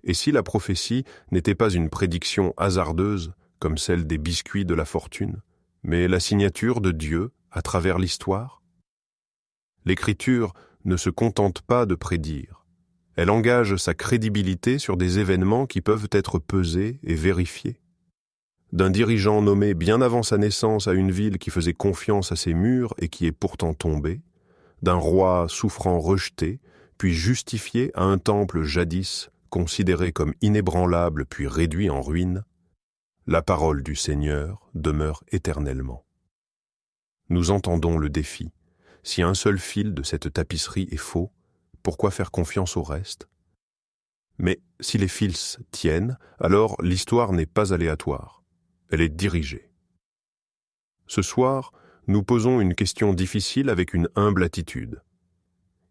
Et si la prophétie n'était pas une prédiction hasardeuse, comme celle des biscuits de la fortune, mais la signature de Dieu à travers l'histoire? L'Écriture ne se contente pas de prédire. Elle engage sa crédibilité sur des événements qui peuvent être pesés et vérifiés. D'un dirigeant nommé bien avant sa naissance à une ville qui faisait confiance à ses murs et qui est pourtant tombée, d'un roi souffrant rejeté, puis justifié à un temple jadis considéré comme inébranlable puis réduit en ruine, la parole du Seigneur demeure éternellement. Nous entendons le défi. Si un seul fil de cette tapisserie est faux, pourquoi faire confiance au reste? Mais si les fils tiennent, alors l'histoire n'est pas aléatoire. Elle est dirigée. Ce soir, nous posons une question difficile avec une humble attitude.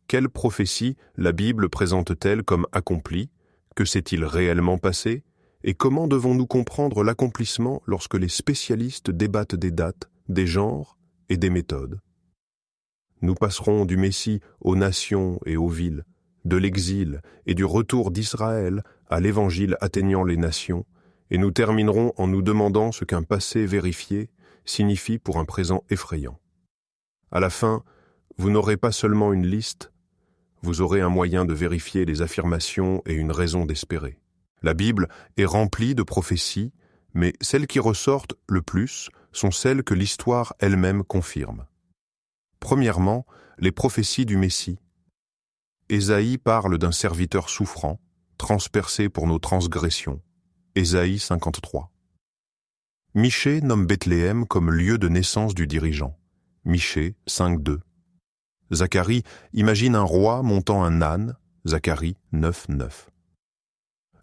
Quelle prophétie la Bible présente-t-elle comme accomplie? Que s'est-il réellement passé? Et comment devons-nous comprendre l'accomplissement lorsque les spécialistes débattent des dates, des genres et des méthodes? Nous passerons du Messie aux nations et aux villes, de l'exil et du retour d'Israël à l'Évangile atteignant les nations, et nous terminerons en nous demandant ce qu'un passé vérifié signifie pour un présent effrayant. À la fin, vous n'aurez pas seulement une liste, vous aurez un moyen de vérifier les affirmations et une raison d'espérer. La Bible est remplie de prophéties, mais celles qui ressortent le plus sont celles que l'histoire elle-même confirme. Premièrement, les prophéties du Messie. Ésaïe parle d'un serviteur souffrant, transpercé pour nos transgressions. Ésaïe 53. Michée nomme Bethléem comme lieu de naissance du dirigeant. Michée 5.2. Zacharie imagine un roi montant un âne. Zacharie 9.9.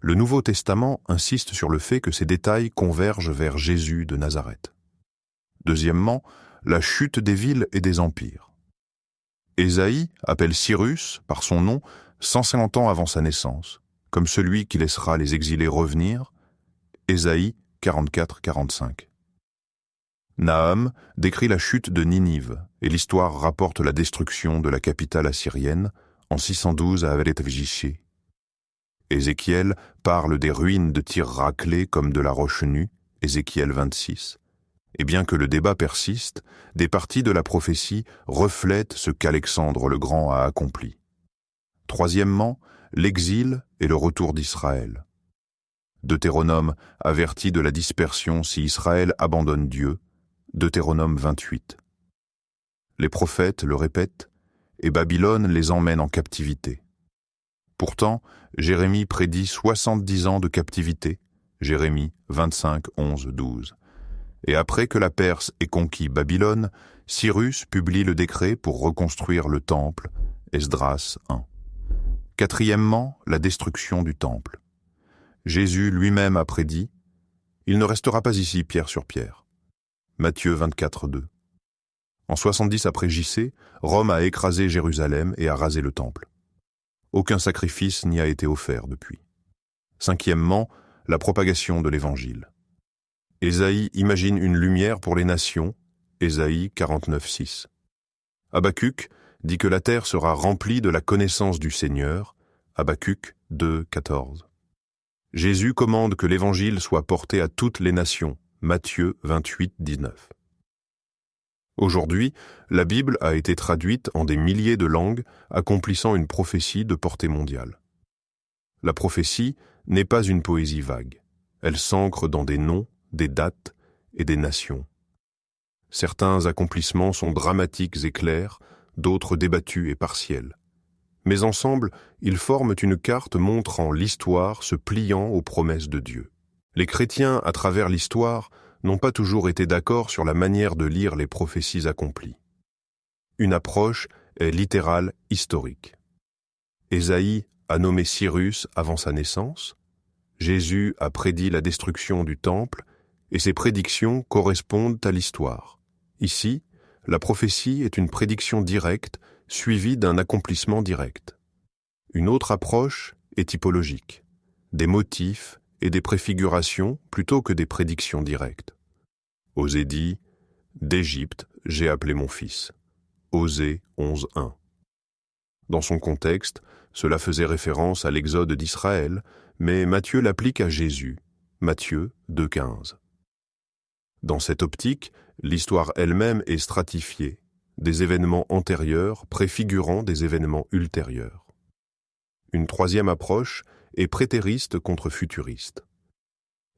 Le Nouveau Testament insiste sur le fait que ces détails convergent vers Jésus de Nazareth. Deuxièmement, la chute des villes et des empires. Ésaïe appelle Cyrus, par son nom, 150 ans avant sa naissance, comme celui qui laissera les exilés revenir. Ésaïe 44-45. Nahum décrit la chute de Ninive, et l'histoire rapporte la destruction de la capitale assyrienne en 612 à Avelet-Avjishé. Ézéchiel parle des ruines de Tyr raclées comme de la roche nue, Ézéchiel 26. Et bien que le débat persiste, des parties de la prophétie reflètent ce qu'Alexandre le Grand a accompli. Troisièmement, l'exil et le retour d'Israël. Deutéronome avertit de la dispersion si Israël abandonne Dieu, Deutéronome 28. Les prophètes le répètent, et Babylone les emmène en captivité. Pourtant, Jérémie prédit 70 ans de captivité, Jérémie 25, 11, 12. Et après que la Perse ait conquis Babylone, Cyrus publie le décret pour reconstruire le temple, Esdras 1. Quatrièmement, la destruction du temple. Jésus lui-même a prédit « Il ne restera pas ici pierre sur pierre ». Matthieu 24, 2. En 70 après JC, Rome a écrasé Jérusalem et a rasé le temple. Aucun sacrifice n'y a été offert depuis. Cinquièmement, la propagation de l'Évangile. Ésaïe imagine une lumière pour les nations, Ésaïe 49, 6. Habacuc dit que la terre sera remplie de la connaissance du Seigneur, Habacuc 2, 14. Jésus commande que l'Évangile soit porté à toutes les nations, Matthieu 28, 19. Aujourd'hui, la Bible a été traduite en des milliers de langues, accomplissant une prophétie de portée mondiale. La prophétie n'est pas une poésie vague. Elle s'ancre dans des noms, des dates et des nations. Certains accomplissements sont dramatiques et clairs, d'autres débattus et partiels. Mais ensemble, ils forment une carte montrant l'histoire se pliant aux promesses de Dieu. Les chrétiens, à travers l'histoire, n'ont pas toujours été d'accord sur la manière de lire les prophéties accomplies. Une approche est littérale historique. Ésaïe a nommé Cyrus avant sa naissance, Jésus a prédit la destruction du temple, et ces prédictions correspondent à l'histoire. Ici, la prophétie est une prédiction directe suivie d'un accomplissement direct. Une autre approche est typologique, des motifs et des préfigurations plutôt que des prédictions directes. Osée dit « D'Égypte, j'ai appelé mon fils » Osée 11.1. Dans son contexte, Cela faisait référence à l'exode d'Israël, mais Matthieu l'applique à Jésus. Matthieu 2,15. Dans cette optique, l'histoire elle-même est stratifiée, des événements antérieurs préfigurant des événements ultérieurs. Une troisième approche est prétériste contre futuriste.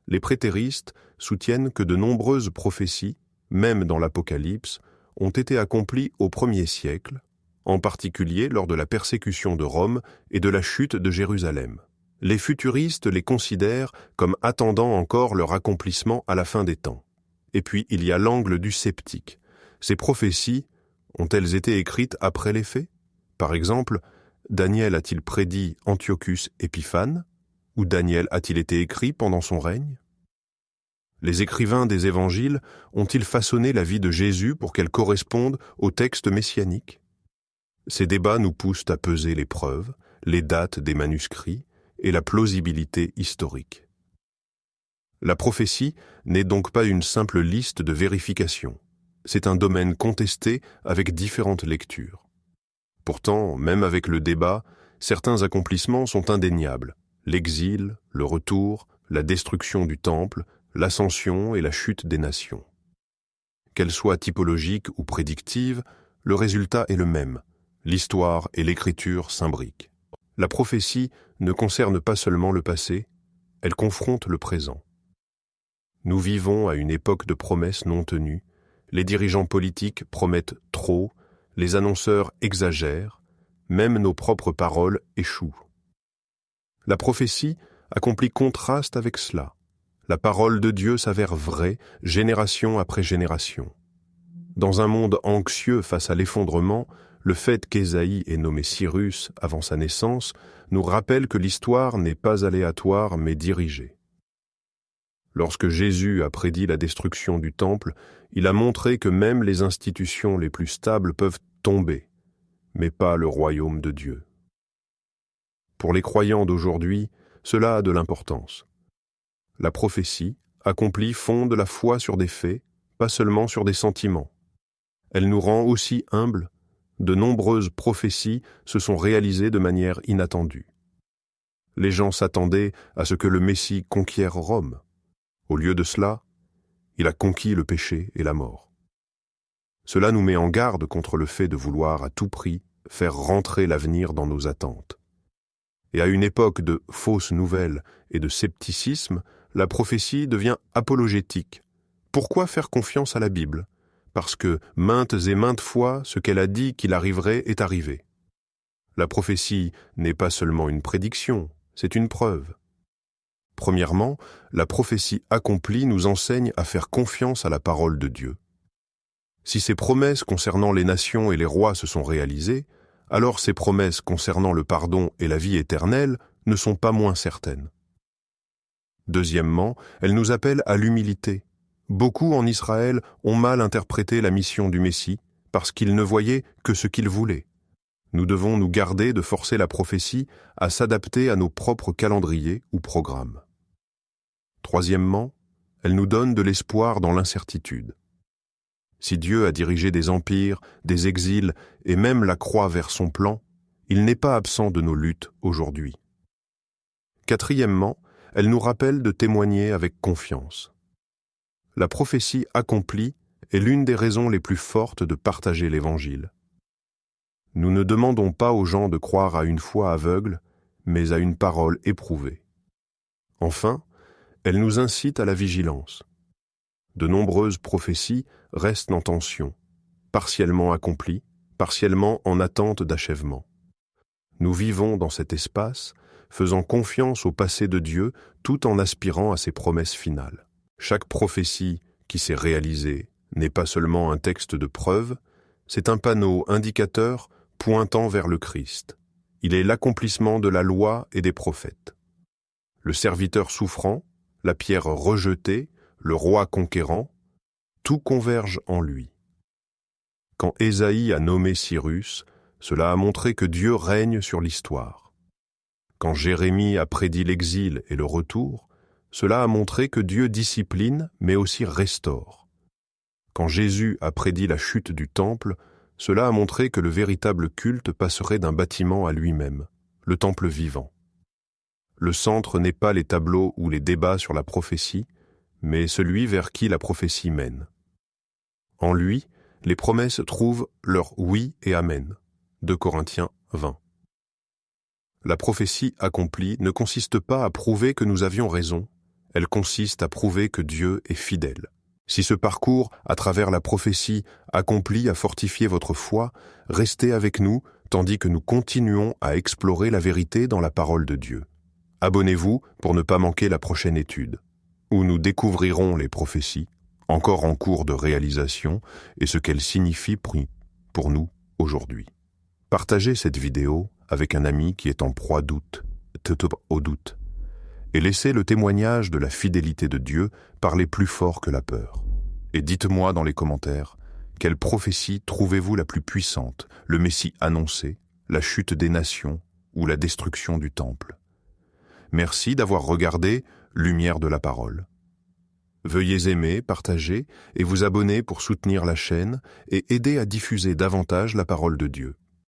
Les prétéristes soutiennent que de nombreuses prophéties, même dans l'Apocalypse, ont été accomplies au 1er siècle, en particulier lors de la persécution de Rome et de la chute de Jérusalem. Les futuristes les considèrent comme attendant encore leur accomplissement à la fin des temps. Et puis il y a l'angle du sceptique. Ces prophéties ont-elles été écrites après les faits? Par exemple, Daniel a-t-il prédit Antiochus Épiphane? Ou Daniel a-t-il été écrit pendant son règne? Les écrivains des évangiles ont-ils façonné la vie de Jésus pour qu'elle corresponde au texte messianique? Ces débats nous poussent à peser les preuves, les dates des manuscrits et la plausibilité historique. La prophétie n'est donc pas une simple liste de vérifications. C'est un domaine contesté avec différentes lectures. Pourtant, même avec le débat, certains accomplissements sont indéniables. L'exil, le retour, la destruction du temple, l'ascension et la chute des nations. Qu'elles soient typologiques ou prédictives, le résultat est le même. L'histoire et l'écriture s'imbriquent. La prophétie ne concerne pas seulement le passé, elle confronte le présent. Nous vivons à une époque de promesses non tenues, les dirigeants politiques promettent trop, les annonceurs exagèrent, même nos propres paroles échouent. La prophétie accomplit contraste avec cela. La parole de Dieu s'avère vraie, génération après génération. Dans un monde anxieux face à l'effondrement, le fait qu'Ésaïe ait nommé Cyrus avant sa naissance nous rappelle que l'histoire n'est pas aléatoire mais dirigée. Lorsque Jésus a prédit la destruction du temple, il a montré que même les institutions les plus stables peuvent tomber, mais pas le royaume de Dieu. Pour les croyants d'aujourd'hui, cela a de l'importance. La prophétie, accomplie, fonde la foi sur des faits, pas seulement sur des sentiments. Elle nous rend aussi humbles. De nombreuses prophéties se sont réalisées de manière inattendue. Les gens s'attendaient à ce que le Messie conquiert Rome. Au lieu de cela, il a conquis le péché et la mort. Cela nous met en garde contre le fait de vouloir à tout prix faire rentrer l'avenir dans nos attentes. Et à une époque de fausses nouvelles et de scepticisme, la prophétie devient apologétique. Pourquoi faire confiance à la Bible? Parce que maintes et maintes fois, ce qu'elle a dit qu'il arriverait est arrivé. La prophétie n'est pas seulement une prédiction, c'est une preuve. Premièrement, la prophétie accomplie nous enseigne à faire confiance à la parole de Dieu. Si ces promesses concernant les nations et les rois se sont réalisées, alors ces promesses concernant le pardon et la vie éternelle ne sont pas moins certaines. Deuxièmement, elle nous appelle à l'humilité. Beaucoup en Israël ont mal interprété la mission du Messie parce qu'ils ne voyaient que ce qu'ils voulaient. Nous devons nous garder de forcer la prophétie à s'adapter à nos propres calendriers ou programmes. Troisièmement, elle nous donne de l'espoir dans l'incertitude. Si Dieu a dirigé des empires, des exils et même la croix vers son plan, il n'est pas absent de nos luttes aujourd'hui. Quatrièmement, elle nous rappelle de témoigner avec confiance. La prophétie accomplie est l'une des raisons les plus fortes de partager l'Évangile. Nous ne demandons pas aux gens de croire à une foi aveugle, mais à une parole éprouvée. Enfin, elle nous incite à la vigilance. De nombreuses prophéties restent en tension, partiellement accomplies, partiellement en attente d'achèvement. Nous vivons dans cet espace, faisant confiance au passé de Dieu tout en aspirant à ses promesses finales. Chaque prophétie qui s'est réalisée n'est pas seulement un texte de preuve, c'est un panneau indicateur pointant vers le Christ. Il est l'accomplissement de la loi et des prophètes. Le serviteur souffrant, la pierre rejetée, le roi conquérant, tout converge en lui. Quand Ésaïe a nommé Cyrus, cela a montré que Dieu règne sur l'histoire. Quand Jérémie a prédit l'exil et le retour, cela a montré que Dieu discipline mais aussi restaure. Quand Jésus a prédit la chute du temple, cela a montré que le véritable culte passerait d'un bâtiment à lui-même, le temple vivant. Le centre n'est pas les tableaux ou les débats sur la prophétie, mais celui vers qui la prophétie mène. En lui, les promesses trouvent leur oui et amen. 2 Corinthiens 20. La prophétie accomplie ne consiste pas à prouver que nous avions raison, elle consiste à prouver que Dieu est fidèle. Si ce parcours, à travers la prophétie, accompli a fortifié votre foi, restez avec nous, tandis que nous continuons à explorer la vérité dans la parole de Dieu. Abonnez-vous pour ne pas manquer la prochaine étude, où nous découvrirons les prophéties, encore en cours de réalisation, et ce qu'elles signifient pour nous aujourd'hui. Partagez cette vidéo avec un ami qui est en proie au doute, et laissez le témoignage de la fidélité de Dieu parler plus fort que la peur. Et dites-moi dans les commentaires, quelle prophétie trouvez-vous la plus puissante, le Messie annoncé, la chute des nations ou la destruction du temple? Merci d'avoir regardé Lumière de la Parole. Veuillez aimer, partager et vous abonner pour soutenir la chaîne et aider à diffuser davantage la parole de Dieu.